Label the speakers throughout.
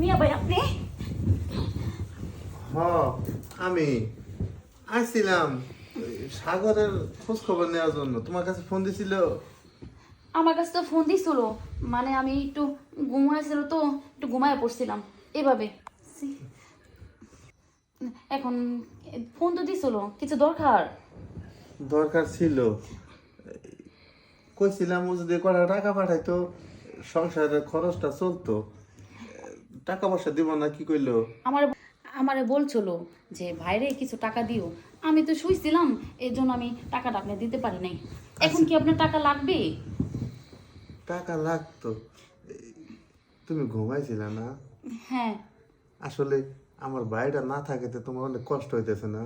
Speaker 1: মিয়া ভাই আপনি?
Speaker 2: হ আমি আসছিলাম সাগরের খোঁজ খবর নেওয়ার জন্য। তোমার কাছে ফোন দিছিল?
Speaker 1: আমার কাছে তো ফোন দিছিল, মানে আমি একটু ঘুমাইছিল তো, একটু ঘুমায় পড়ছিলাম এভাবে। সি, এখন ফোন তো দিছিল, কিছু দরকার?
Speaker 2: দরকার ছিল। কইছিলাম ও যদি কটা টাকা পাঠাইতো সংসারের খরচটা চলতো। টাকা পয়সা দিব না কি কইলো?
Speaker 1: আমার আমারে বলছিল যে ভাইরে কিছু টাকা দিও। আমি তো শুইছিলাম, এই জন্য আমি টাকাটা আপনি দিতে পারি নাই। এখন কি আপনার টাকা লাগবে?
Speaker 2: টাকা লাগতো। তুমি ঘুমাইছিলা না?
Speaker 1: হ্যাঁ।
Speaker 2: আসলে আমার বাড়িটা না থাকেতে তোমার অনেক কষ্ট হইতেছে না?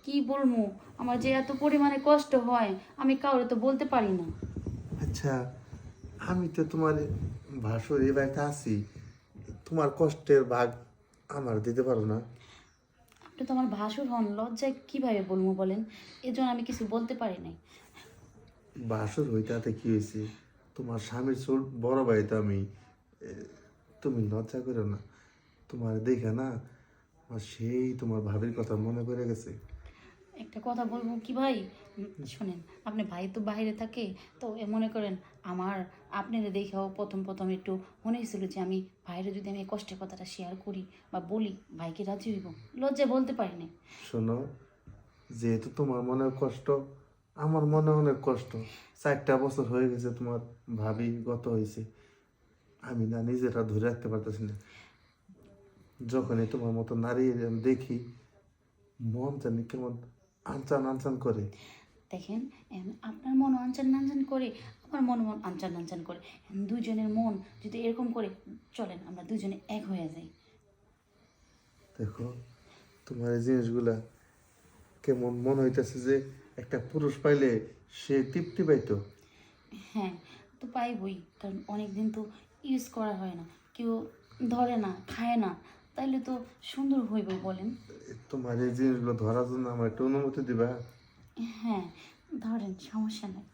Speaker 1: কি বলবো, আমার যে এত পরিমাণে কষ্ট হয় আমি কাউরে তো বলতে পারি না।
Speaker 2: আচ্ছা, আমি তো তোমার ভাসুর এই বাড়িতে আছি, তোমার কষ্টের ভাগ আমার দিতে পারো না?
Speaker 1: আপনি তো আমার ভাসুর হন, লজ্জায় কিভাবে বলবো বলেন? এজন্য আমি কিছু বলতে পারি নাই।
Speaker 2: ভাসুর হইতাতে কি হয়েছে? তোমার স্বামীর ছোট বড় ভাই তো আমি। এ, তুমি লজ্জা করো না। তোমার দেখে না আমার সেই তোমার ভাবির কথা মনে পড়ে গেছে।
Speaker 1: একটা কথা বলবো কি ভাই, শোনেন, আপনি ভাই তো বাইরে থাকে, তো মনে করেন আমার আপনাদের দেখেও প্রথম প্রথম একটু মনে হয়েছিল যে আমি ভাইরে যদি আমি এই কষ্টের কথাটা শেয়ার করি বা বলি, ভাইকে রাজি হইব। লজ্জায় বলতে পারি না।
Speaker 2: শোনো, যেহেতু তোমার মনে কষ্ট, আমার মনে অনেক কষ্ট। 4টা বছর হয়ে গেছে তোমার ভাবি গত হয়েছে। আমি না নিজেরা ধরে রাখতে পারতেছি না। যখনই তোমার মতো নারী আমি দেখি, মন জানি কেমন আনচান আনচান করে।
Speaker 1: দেখেন, আপনার মন আনচান নানচান করে, আমার মন আনচান নানচান করে। দুইজনের মন যদি এরকম করে, চলেন আমরা দুজনে এক হয়ে যাই।
Speaker 2: দেখো, তোমার এই জিনিসগুলা কেমন মনে হইতেছে যে একটা পুরুষ পাইলে সে তৃপ্তি পাইতো।
Speaker 1: হ্যাঁ, তো পাইবই, কারণ অনেক দিন তো ইউজ করা হয় না, কেউ ধরে না, খায় না, তাইলে তো সুন্দর হইবই বলেন।
Speaker 2: তোমার এই জিনিসগুলো ধরার জন্য আমার একটা অনুমতি দিবা?
Speaker 1: হ্যাঁ, ধরেন, সমস্যা নাই।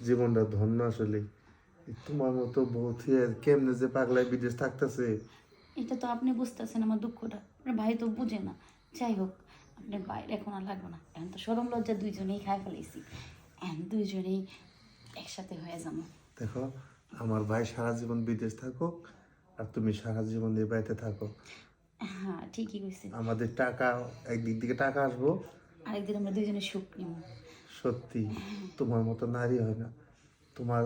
Speaker 2: জীবনটা ধন্য আসলে। তোমার মতো বউ থুয়ে কেমনে যে পাগলায় বিদেশ থাকতেছে।
Speaker 1: এটা তো আপনি বুঝতেছেন আমার দুঃখটা, আপনার ভাই তো বুঝে না। যাই হোক, আপনার বাইরে এখন আর লাগবে না, এখন তো সরম লজ্জা দুইজনেই খাই ফেলেছি, এখন দুইজনেই একসাথে হয়ে যাবো।
Speaker 2: দেখো, আমার ভাই সারা জীবন বিদেশ থাকুক আর তুমি সারা জীবন এই বাড়িতে থাকো।
Speaker 1: হ্যাঁ, ঠিকই কইছেন।
Speaker 2: আমাদের টাকা, একদিক থেকে টাকা আসবো।
Speaker 1: আরেকদিন আমরা দুইজনে সুখ নিব।
Speaker 2: সত্যি, তোমার মতো নারী হয় না। তোমার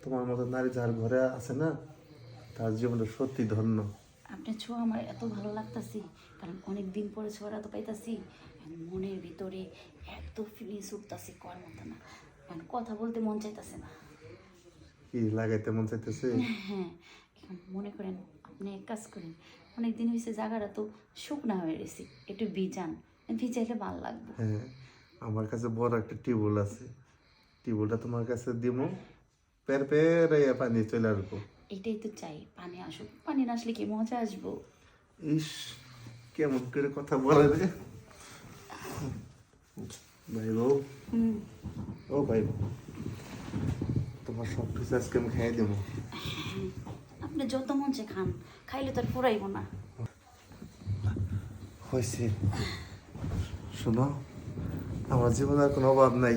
Speaker 2: তোমার মতো নারী যার ঘরে আছে না, তার জীবনটা সত্যি ধন্য।
Speaker 1: আপনার ছোঁয়া আমার এত ভালো লাগতাছি, কারণ অনেক দিন পরে ছোঁয়াটা তো পাইতাছি। মনের ভিতরে এত ফিলিংস উঠতাছে, কর মতো না, মানে কথা বলতে মন চাইতাছে না।
Speaker 2: কি লাগাইতে মন চাইতেছে?
Speaker 1: হ্যাঁ, এখন মনে করেন আপনি এক কাজ করেন, অনেক দিন হয়েছে জায়গাটা তো শুকনা হয়ে গেছে, একটু ভিজান, ভিজাইলে ভালো লাগবে।
Speaker 2: হ্যাঁ, আমার কাছে বড় একটা টিউবওয়েল আছে। টিউবওয়েলটা তোমার কাছে দিব, পের পের পানি চলে আসবো।
Speaker 1: এটাই তো চাই, পানি আসুক, পানি না আসলে কি মজা আসবো?
Speaker 2: ইস, কেমন করে কথা বলে রে ভাই বউ।
Speaker 1: হুম।
Speaker 2: ও ভাই বউ, তোমার সব কিছু আজকে আমি খাইয়ে দেবো।
Speaker 1: আপনি যত মন চায় খান, খাইলে তো আর ফুরাইব না।
Speaker 2: হয়েছে, শোনো, আমার জীবনে আর কোনো অভাব নাই।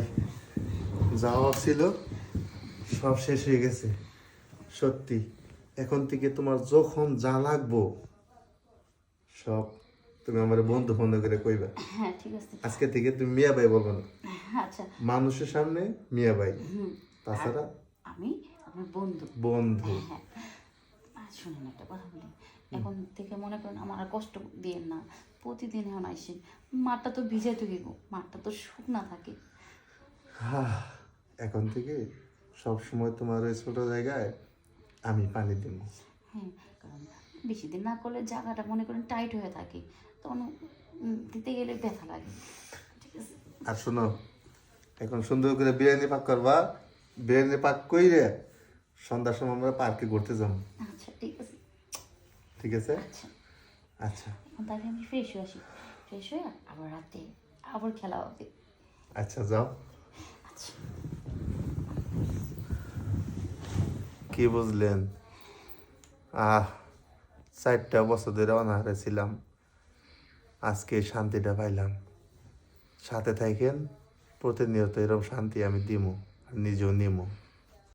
Speaker 2: যা অভাব ছিল সব শেষ হয়ে গেছে। সত্যি, এখন থেকে তোমার যখন যা লাগবো সব তুমি আমার বন্ধু বন্ধু করে কইবা।
Speaker 1: হ্যাঁ, ঠিক আছে।
Speaker 2: আজকে থেকে তুমি মিয়া ভাই বলবো না,
Speaker 1: আচ্ছা।
Speaker 2: মানুষের সামনে মিয়া ভাই,
Speaker 1: হুম।
Speaker 2: তাছাড়া
Speaker 1: আমি আপনার বন্ধু।
Speaker 2: বন্ধু।
Speaker 1: হ্যাঁ। আর শুনুন, একটা কথা বলি, এখন থেকে মনে করেন আমার আর কষ্ট দিয়েন না, প্রতিদিন এখন আইসেন, মাঠটা তো ভিজাইতে দিব, মাঠটা তো শুকনা থাকে।
Speaker 2: এখন থেকে সব সময় তোমার ওই ছোট জায়গায় আমি পানি দিব।
Speaker 1: হ্যাঁ, কারণ বেশি দিন না করলে জায়গাটা মনে করেন টাইট হয়ে থাকে, তখন দিতে গেলে ব্যথা লাগে। ঠিক আছে।
Speaker 2: আর শোনো, এখন সুন্দর করে বিরিয়ানি পাক করবা। বিরিয়ানি পাক কইরে সন্ধ্যার সময় আমরা পার্কে ঘুরতে যাব।
Speaker 1: আচ্ছা, ঠিক আছে।
Speaker 2: ঠিক আছে?
Speaker 1: আচ্ছা,
Speaker 2: আচ্ছা
Speaker 1: এখন তাহলে আমি ফ্রেশ হয়ে আসি, ফ্রেশ হয়ে আবার রাতে আবার খেলা হবে।
Speaker 2: আচ্ছা, যাও।
Speaker 1: আচ্ছা।
Speaker 2: কি বুঝলেন? আহ 4টা বছর ধরে অনাহারে ছিলাম, আজকে এই শান্তিটা পাইলাম। সাথে থাকেন, প্রতিনিয়ত এরকম শান্তি আমি দিমু আর নিজেও নিমু।